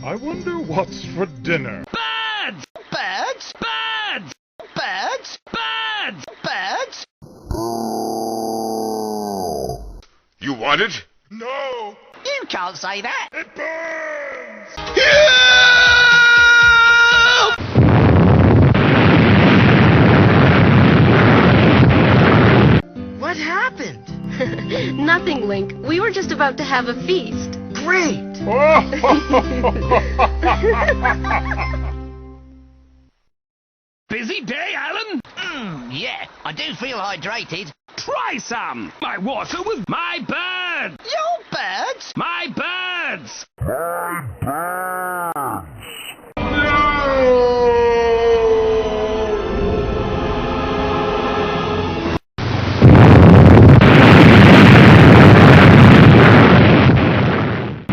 I wonder what's for dinner. Birds! Birds? Birds! Birds? Birds! Birds? You want it? No! You can't say that. It burns! What happened? Nothing, Link. We were just about to have a feast. Great. Busy day, Alan? Yeah, I do feel hydrated. Try some! My water with my birds! Your birds? My birds!